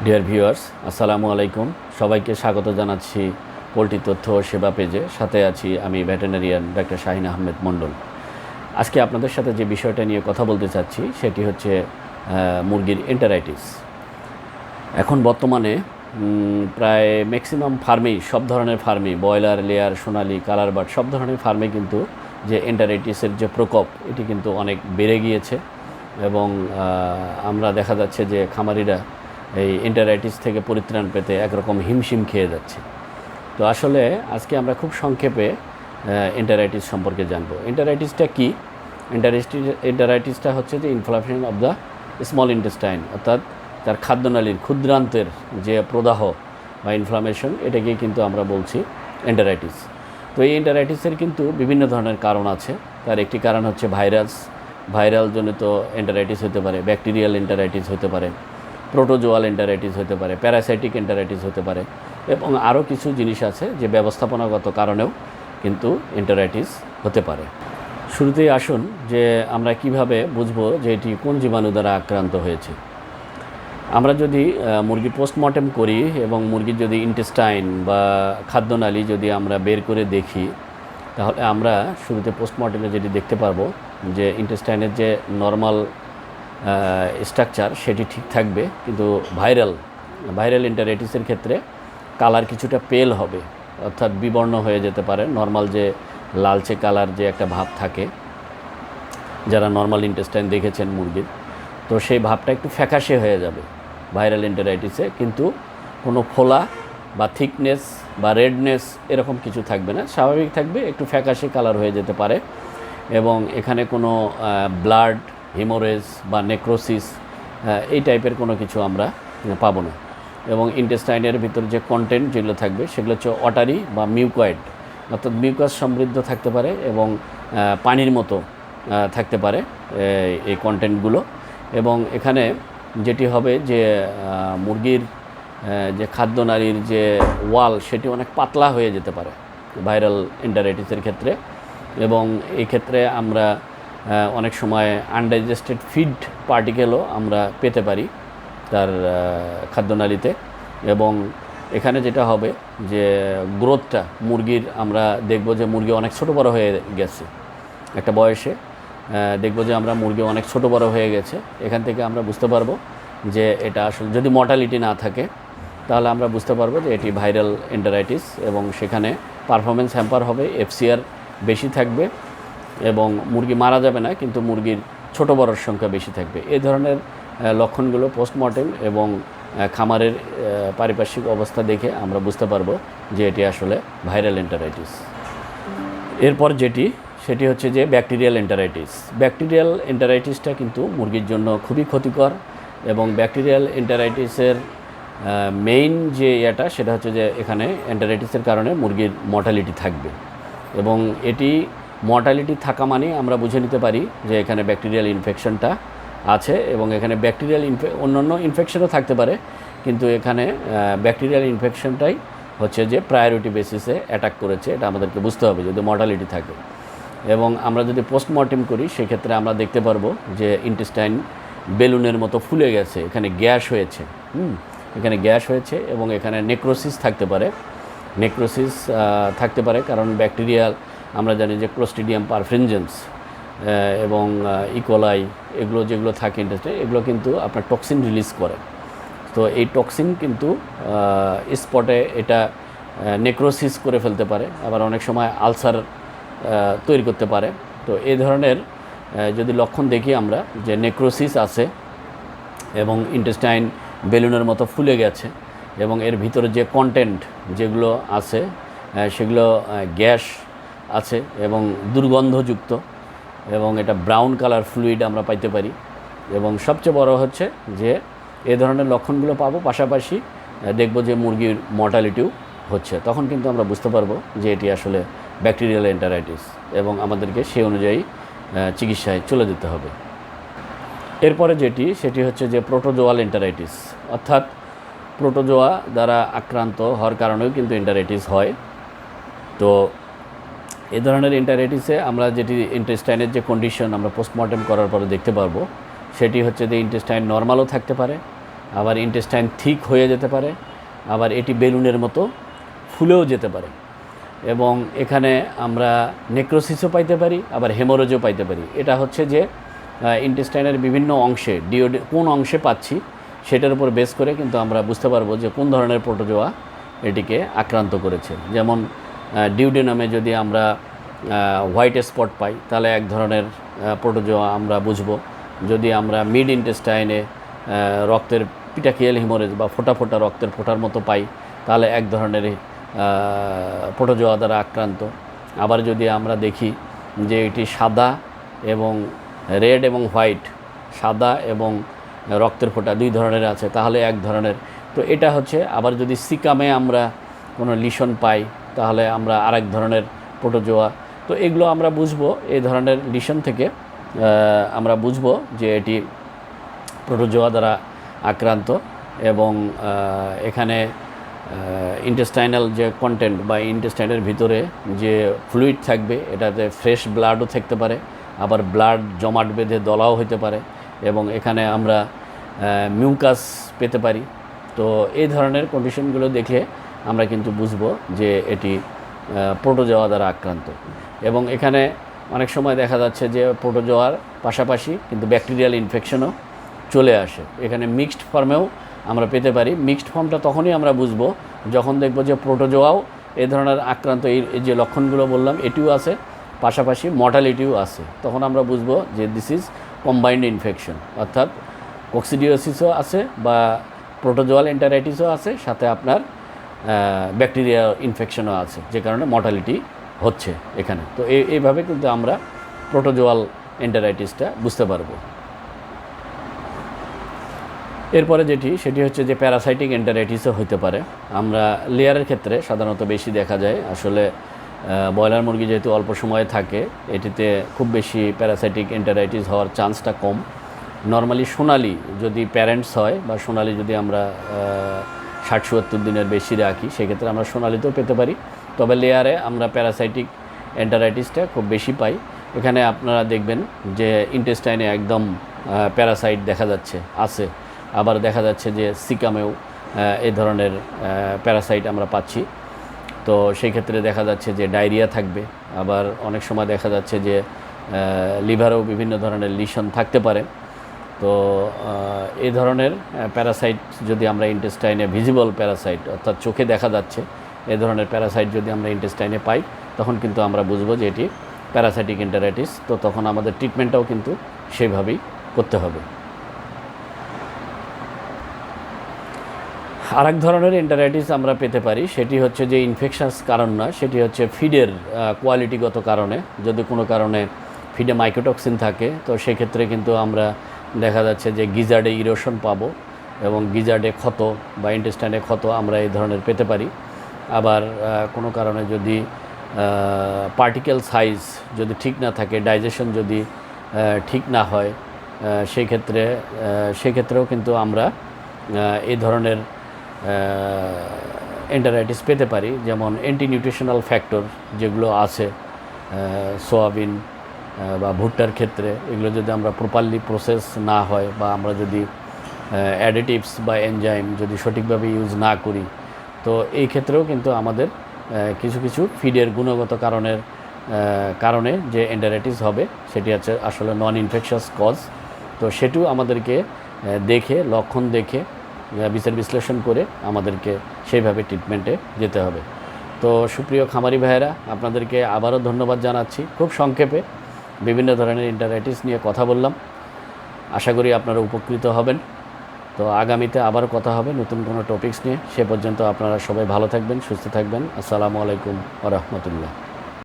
Dear viewers, আসসালামু আলাইকুম। সবাইকে স্বাগত জানাচ্ছি পোলট্রি তথ্য ও সেবা পেজে। সাথে আছি আমি ভেটেরিনারিয়ান ডাক্তার শাহিন আহমেদ মণ্ডল। আজকে আপনাদের সাথে যে বিষয়টা নিয়ে কথা বলতে চাচ্ছি সেটি হচ্ছে মুরগির এন্টারাইটিস। এখন বর্তমানে প্রায় ম্যাক্সিমাম ফার্মেই, সব ধরনের ফার্মেই, ব্রয়লার, লেয়ার, সোনালি, কালার বার্ড, সব ধরনের ফার্মে কিন্তু যে এন্টারাইটিসের যে প্রকোপ এটি কিন্তু অনেক বেড়ে গিয়েছে এবং আমরা দেখা যাচ্ছে যে খামারিরা এই এন্টারাইটিস থেকে পরিত্রাণ পেতে একরকম হিমশিম খেয়ে যাচ্ছে। তো আসলে আজকে আমরা খুব সংক্ষেপে এন্টারাইটিস সম্পর্কে জানবো। এন্টারাইটিসটা কী? এন্টারাইটিসটা হচ্ছে যে inflammation of the small intestine, অর্থাৎ তার খাদ্যনালীর ক্ষুদ্রান্তের যে প্রদাহ বা ইনফ্লামেশন, এটাকেই কিন্তু আমরা বলছি এন্টারাইটিস। তো এই এন্টারাইটিসের কিন্তু বিভিন্ন ধরনের কারণ আছে। তার একটি কারণ হচ্ছে ভাইরাল জনিত এন্টারাইটিস হতে পারে, ব্যাকটেরিয়াল এন্টারাইটিস হতে পারে, প্রোটোজোয়াল এন্টারাইটিস হতে পারে, প্যারাসাইটিক এন্টারাইটিস হতে পারে এবং আরও কিছু জিনিস আছে যে ব্যবস্থাপনাগত কারণেও কিন্তু এন্টারাইটিস হতে পারে। শুরুতেই আসুন যে আমরা কিভাবে বুঝবো যে এটি কোন জীবাণু দ্বারা আক্রান্ত হয়েছে। আমরা যদি মুরগি পোস্টমর্টেম করি এবং মুরগির যদি ইন্টেস্টাইন বা খাদ্যনালী যদি আমরা বের করে দেখি, তাহলে আমরা শুরুতে পোস্টমর্টেমে যেটি দেখতে পারবো যে ইন্টেস্টাইনের যে নর্মাল স্ট্রাকচার সেটি ঠিক থাকবে, কিন্তু ভাইরাল এন্টারাইটিসের ক্ষেত্রে কালার কিছুটা পেল হবে, অর্থাৎ বিবর্ণ হয়ে যেতে পারে। নর্মাল যে লালচে কালার যে একটা ভাব থাকে, যারা নর্মাল ইন্টেস্টাইন দেখেছেন মুরগির, তো সেই ভাবটা একটু ফ্যাকাশে হয়ে যাবে ভাইরাল এন্টারাইটিসে, কিন্তু কোনো ফোলা বা থিকনেস বা রেডনেস এরকম কিছু থাকবে না, স্বাভাবিক থাকবে, একটু ফ্যাকাশে কালার হয়ে যেতে পারে এবং এখানে কোনো ব্লাড, হিমোরেজ বা নেক্রোসিস এই টাইপের কোনো কিছু আমরা পাবো না। এবং ইন্টেস্টাইনের ভিতর যে কন্টেন্ট যেগুলো থাকবে সেগুলো হচ্ছে ওয়াটারি বা মিউকয়েড, অর্থাৎ মিউকাস সমৃদ্ধ থাকতে পারে এবং পানির মতো থাকতে পারে এই কন্টেন্টগুলো। এবং এখানে যেটি হবে যে মুরগির যে খাদ্যনালীর যে ওয়াল সেটি অনেক পাতলা হয়ে যেতে পারে ভাইরাল এন্টারাইটিসের ক্ষেত্রে। এবং এই ক্ষেত্রে আমরা অনেক সময় আনডাইজেস্টেড ফিড পার্টিকেলও আমরা পেতে পারি তার খাদ্যনালীতে। এবং এখানে যেটা হবে যে গ্রোথটা মুরগির, আমরা দেখব যে মুরগি অনেক ছোটো বড়ো হয়ে গেছে একটা বয়সে, দেখব যে আমরা মুরগি অনেক ছোটো বড়ো হয়ে গেছে। এখান থেকে আমরা বুঝতে পারবো যে এটা আসলে, যদি মর্টালিটি না থাকে তাহলে আমরা বুঝতে পারবো যে এটি ভাইরাল এন্টারাইটিস এবং সেখানে পারফরমেন্স হ্যাম্পার হবে, এফসিআর বেশি থাকবে এবং মুরগি মারা যাবে না, কিন্তু মুরগির ছোটো বড়োর সংখ্যা বেশি থাকবে। এই ধরনের লক্ষণগুলো পোস্টমর্টেম এবং খামারের পারিপার্শ্বিক অবস্থা দেখে আমরা বুঝতে পারবো যে এটি আসলে ভাইরাল এন্টারাইটিস। এরপর সেটি হচ্ছে যে ব্যাকটেরিয়াল এন্টারাইটিস। ব্যাকটেরিয়াল এন্টারাইটিসটা কিন্তু মুরগির জন্য খুবই ক্ষতিকর এবং ব্যাকটেরিয়াল এন্টারাইটিসের মেইন যে সেটা হচ্ছে যে এখানে এন্টারাইটিসের কারণে মুরগির মর্টালিটি থাকবে এবং এটি মর্টালিটি থাকা মানে আমরা বুঝে নিতে পারি যে এখানে ব্যাকটেরিয়াল ইনফেকশনটা আছে এবং এখানে অন্যান্য ইনফেকশনও থাকতে পারে, কিন্তু এখানে ব্যাকটেরিয়াল ইনফেকশনটাই হচ্ছে যে প্রায়োরিটি বেসিসে অ্যাটাক করেছে, এটা আমাদেরকে বুঝতে হবে যদি মর্টালিটি থাকে। এবং আমরা যদি পোস্টমর্টেম করি সেক্ষেত্রে আমরা দেখতে পারবো যে ইন্টেস্টাইন বেলুনের মতো ফুলে গেছে, এখানে গ্যাস হয়েছে, এখানে গ্যাস হয়েছে এবং এখানে নেক্রোসিস থাকতে পারে কারণ ব্যাকটেরিয়াল, আমরা জানি যে ক্লোস্ট্রিডিয়াম পারফ্রিনজেন্স এবং ইকোলাই এগুলো যেগুলো থাকে ইন্টেস্টাইন, এগুলো কিন্তু আপনার টক্সিন রিলিজ করে। তো এই টক্সিন কিন্তু স্পটে এটা নেক্রোসিস করে ফেলতে পারে, আবার অনেক সময় আলসার তৈরি করতে পারে। তো এই ধরনের যদি লক্ষণ দেখি আমরা যে নেক্রোসিস আছে এবং ইন্টেস্টাইন বেলুনের মতো ফুলে গেছে এবং এর ভিতরে যে কন্টেন্ট যেগুলো আছে সেগুলো গ্যাস আছে এবং দুর্গন্ধযুক্ত এবং এটা ব্রাউন কালার ফ্লুইড আমরা পাইতে পারি। এবং সবচেয়ে বড় হচ্ছে যে এ ধরনের লক্ষণগুলো পাবো, পাশাপাশি দেখব যে মুরগির মর্টালিটিও হচ্ছে, তখন কিন্তু আমরা বুঝতে পারবো যে এটি আসলে ব্যাকটেরিয়াল এন্টারাইটিস এবং আমাদেরকে সেই অনুযায়ী চিকিৎসায় চলে যেতে হবে। এরপরে সেটি হচ্ছে যে প্রোটোজোয়াল এন্টারাইটিস, অর্থাৎ প্রোটোজোয়া দ্বারা আক্রান্ত হওয়ার কারণেও কিন্তু এন্টারাইটিস হয়। তো এই ধরনের এন্টারাইটিসে আমরা যেটি ইন্টেস্টাইনের যে কন্ডিশন আমরা পোস্টমর্টেম করার পরে দেখতে পারবো সেটি হচ্ছে যে ইন্টেস্টাইন নর্মালও থাকতে পারে আবার ইন্টেস্টাইন থিক হয়ে যেতে পারে, আবার এটি বেলুনের মতো ফুলেও যেতে পারে। এবং এখানে আমরা নেক্রোসিসও পাইতে পারি, আবার হেমোরেজও পাইতে পারি। এটা হচ্ছে যে ইন্টেস্টাইনের বিভিন্ন অংশে কোন অংশে পাচ্ছি সেটার উপর বেস করে কিন্তু আমরা বুঝতে পারবো যে কোন ধরনের প্রোটোজোয়া এটিকে আক্রান্ত করেছে। যেমন ডিউডেনামে যদি আমরা হোয়াইট স্পট পাই তাহলে এক ধরনের প্রোটোজোয়া আমরা বুঝবো। যদি আমরা মিড ইন্টেস্টাইনে রক্তের পিটাকিয়াল হিমোরেজ বা ফোটা ফোটা রক্তের ফোটার মতো পাই তাহলে এক ধরনের প্রোটোজোয়া দ্বারা আক্রান্ত। আবার যদি আমরা দেখি যে এটি সাদা এবং রেড এবং হোয়াইট, সাদা এবং রক্তের ফোঁটা দুই ধরনের আছে তাহলে এক ধরনের। তো এটা হচ্ছে। আবার যদি সিকামে আমরা কোনো লিশন পাই তাহলে আমরা আরেক ধরনের প্রোটোজোয়া। তো এগুলো আমরা বুঝবো, এই ধরনের লিশন থেকে আমরা বুঝবো যে এটি প্রোটোজোয়া দ্বারা আক্রান্ত। এবং এখানে ইন্টেস্টাইনাল যে কন্টেন্ট বা ইন্টেস্টাইনের ভিতরে যে ফ্লুইড থাকবে এটাতে ফ্রেশ ব্লাডও থাকতে পারে, আবার ব্লাড জমাট বেঁধে দলাও হতে পারে, এবং এখানে আমরা মিউকাস পেতে পারি। তো এই ধরনের কন্ডিশনগুলো দেখে আমরা কিন্তু বুঝবো যে এটি প্রোটোজোয়া দ্বারা আক্রান্ত। এবং এখানে অনেক সময় দেখা যাচ্ছে যে প্রোটোজোয়ার পাশাপাশি কিন্তু ব্যাকটেরিয়াল ইনফেকশনও চলে আসে। এখানে মিক্সড ফর্মেও আমরা পেতে পারি। মিক্সড ফর্মটা তখনই আমরা বুঝবো যখন দেখব যে প্রোটোজোয়াও এই ধরনের আক্রান্ত, এই যে লক্ষণগুলো বললাম এটিও আছে, পাশাপাশি মর্টালিটিও আছে। তখন আমরা বুঝবো যে দিস ইজ কম্বাইন্ড ইনফেকশন, অর্থাৎ কক্সিডিওসিসও আছে বা প্রোটোজোয়াল এন্টারাইটিসও আছে, সাথে আপনার ব্যাকটেরিয়া ইনফেকশনও আছে, যে কারণে মর্টালিটি হচ্ছে এখানে। তো এইভাবে কিন্তু আমরা প্রোটোজোয়াল এন্টারাইটিসটা বুঝতে পারবো। এরপরে সেটি হচ্ছে যে প্যারাসাইটিক এন্টারাইটিসও হতে পারে। আমরা লেয়ারের ক্ষেত্রে সাধারণত বেশি দেখা যায়। আসলে ব্রয়লার মুরগি যেহেতু অল্প সময়ে থাকে, এটিতে খুব বেশি প্যারাসাইটিক এন্টারাইটিস হওয়ার চান্সটা কম। নর্মালি সোনালি যদি প্যারেন্টস হয় বা সোনালি যদি আমরা 60-70 দিনের বেশি রাখি সেক্ষেত্রে আমরা সোনালিতেও পেতে পারি। তবে লেয়ারে আমরা প্যারাসাইটিক এন্টারাইটিসটা খুব বেশি পাই। এখানে আপনারা দেখবেন যে ইন্টেস্টাইনে একদম প্যারাসাইট দেখা যাচ্ছে আছে, আবার দেখা যাচ্ছে যে সিকামেও এই ধরনের প্যারাসাইট আমরা পাচ্ছি। তো সেই ক্ষেত্রে দেখা যাচ্ছে যে ডায়রিয়া থাকবে, আবার অনেক সময় দেখা যাচ্ছে যে লিভারেও বিভিন্ন ধরনের লিশন থাকতে পারে। তো এই ধরনের প্যারাসাইট যদি আমরা ইন্টেস্টাইনে ভিজিবল প্যারাসাইট অর্থাৎ চোখে দেখা যাচ্ছে এই ধরনের প্যারাসাইট যদি আমরা ইন্টেস্টাইনে পাই তখন কিন্তু আমরা বুঝবো যে এটি প্যারাসাইটিক এন্টারাইটিস। তো তখন আমাদের ট্রিটমেন্টটাও কিন্তু সেইভাবেই করতে হবে। আরেক ধরনের এন্টারাইটিস আমরা পেতে পারি, সেটি হচ্ছে যে ইনফেকশাস কারণ নয়, সেটি হচ্ছে ফিডের কোয়ালিটিগত কারণে। যদি কোনো কারণে ফিডে মাইকোটক্সিন থাকে তো সেক্ষেত্রে কিন্তু আমরা দেখা যাচ্ছে যে গিজার্ডে ইরোশন পাবো এবং গিজার্ডে ক্ষত বা ইন্টেস্টাইনে ক্ষত আমরা এই ধরনের পেতে পারি। আবার কোনো কারণে যদি পার্টিকেল সাইজ যদি ঠিক না থাকে, ডাইজেশন যদি ঠিক না হয়, সেক্ষেত্রেও কিন্তু আমরা এই ধরনের এন্টারাইটিস পেতে পারি। যেমন অ্যান্টিনিউট্রিশনাল ফ্যাক্টর যেগুলো আছে সোয়াবিন বা ভুট্টার ক্ষেত্রে, এগুলো যদি আমরা প্রপারলি প্রসেস না হয় বা আমরা যদি অ্যাডিটিভস বা এনজাইম যদি সঠিকভাবে ইউজ না করি, তো এই ক্ষেত্রেও কিন্তু আমাদের কিছু কিছু ফিডের গুণগত কারণে যে এন্টারাইটিস হবে সেটি হচ্ছে আসলে নন ইনফেকশাস কজ। তো সেটিও আমাদেরকে দেখে, লক্ষণ দেখে বিচার বিশ্লেষণ করে আমাদেরকে সেইভাবে ট্রিটমেন্টে যেতে হবে। তো সুপ্রিয় খামারি ভাইয়েরা, আপনাদেরকে আবারও ধন্যবাদ জানাচ্ছি। খুব সংক্ষেপে বিভিন্ন ধরনের এন্টারাইটিস নিয়ে কথা বললাম, আশা করি আপনারা উপকৃত হবেন। তো আগামীতে আবার কথা হবে নতুন কোনো টপিকস নিয়ে। সে পর্যন্ত আপনারা সবাই ভালো থাকবেন, সুস্থ থাকবেন। আসসালামু আলাইকুম ওয়া রাহমাতুল্লাহ।